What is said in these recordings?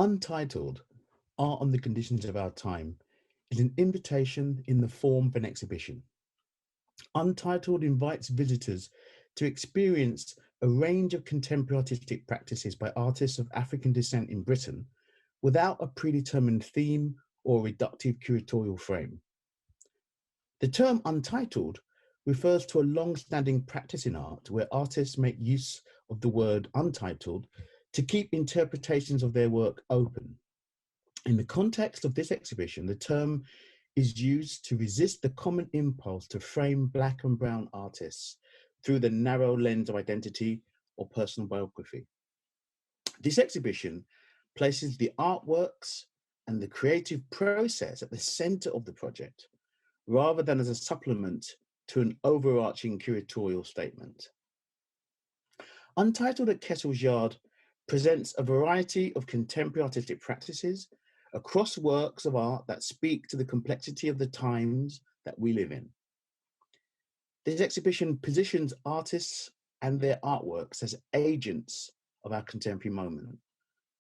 Untitled, Art on the Conditions of Our Time, is an invitation in the form of an exhibition. Untitled invites visitors to experience a range of contemporary artistic practices by artists of African descent in Britain without a predetermined theme or reductive curatorial frame. The term untitled refers to a long-standing practice in art where artists make use of the word untitled to keep interpretations of their work open. In the context of this exhibition, the term is used to resist the common impulse to frame Black and brown artists through the narrow lens of identity or personal biography. This exhibition places the artworks and the creative process at the center of the project, rather than as a supplement to an overarching curatorial statement. Untitled at Kettle's Yard presents a variety of contemporary artistic practices across works of art that speak to the complexity of the times that we live in. This exhibition positions artists and their artworks as agents of our contemporary moment.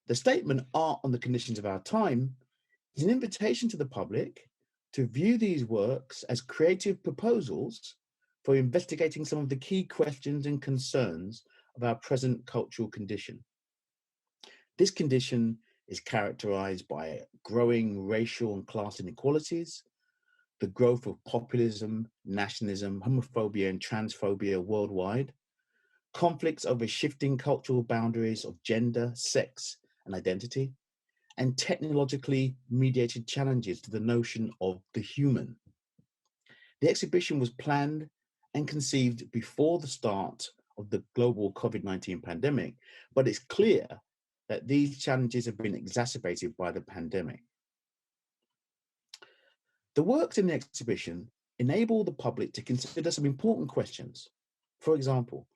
The statement, Art on the Conditions of Our Time, is an invitation to the public to view these works as creative proposals for investigating some of the key questions and concerns of our present cultural condition. This condition is characterized by growing racial and class inequalities, the growth of populism, nationalism, homophobia, and transphobia worldwide, conflicts over shifting cultural boundaries of gender, sex, and identity, and technologically mediated challenges to the notion of the human. The exhibition was planned and conceived before the start of the global COVID-19 pandemic, but it's clear that these challenges have been exacerbated by the pandemic. The works in the exhibition enable the public to consider some important questions. For example,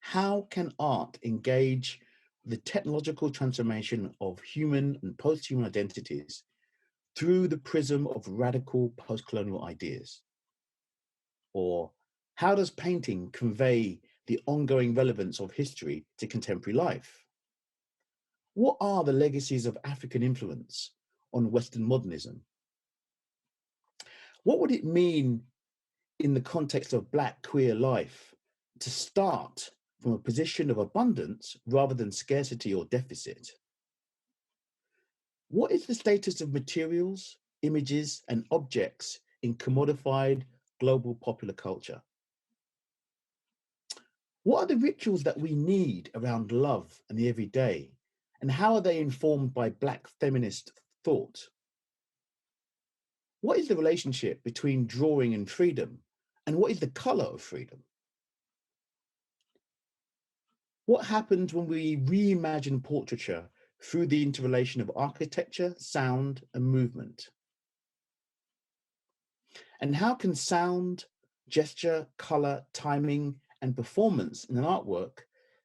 how can art engage the technological transformation of human and post-human identities through the prism of radical post-colonial ideas? Or how does painting convey the ongoing relevance of history to contemporary life? What are the legacies of African influence on Western modernism? What would it mean in the context of Black queer life to start from a position of abundance rather than scarcity or deficit? What is the status of materials, images, and objects in commodified global popular culture? What are the rituals that we need around love and the everyday, and how are they informed by Black feminist thought? What is the relationship between drawing and freedom, and what is the color of freedom? What happens when we reimagine portraiture through the interrelation of architecture, sound, and movement? And how can sound, gesture, color, timing, and performance in an artwork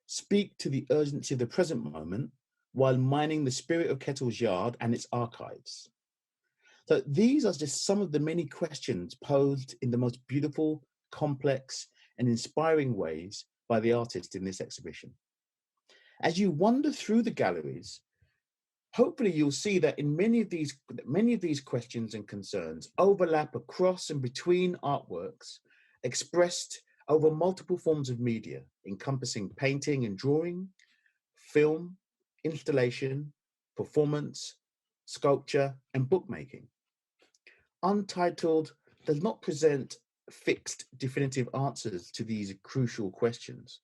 speak to the urgency of the present moment while mining the spirit of Kettle's Yard and its archives? So these are just some of the many questions posed in the most beautiful, complex, and inspiring ways by the artist in this exhibition. As you wander through the galleries, hopefully you'll see that in many of these questions and concerns overlap across and between artworks expressed over multiple forms of media, encompassing painting and drawing, film, installation, performance, sculpture, and bookmaking. Untitled does not present fixed, definitive answers to these crucial questions.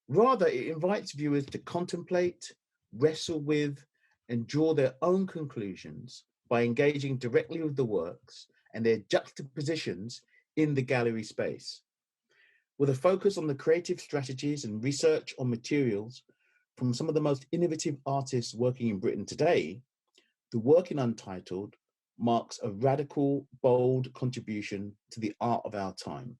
Rather, it invites viewers to contemplate, wrestle with, and draw their own conclusions by engaging directly with the works and their juxtapositions in the gallery space. With a focus on the creative strategies and research on materials from some of the most innovative artists working in Britain today, the work in Untitled marks a radical, bold contribution to the art of our time.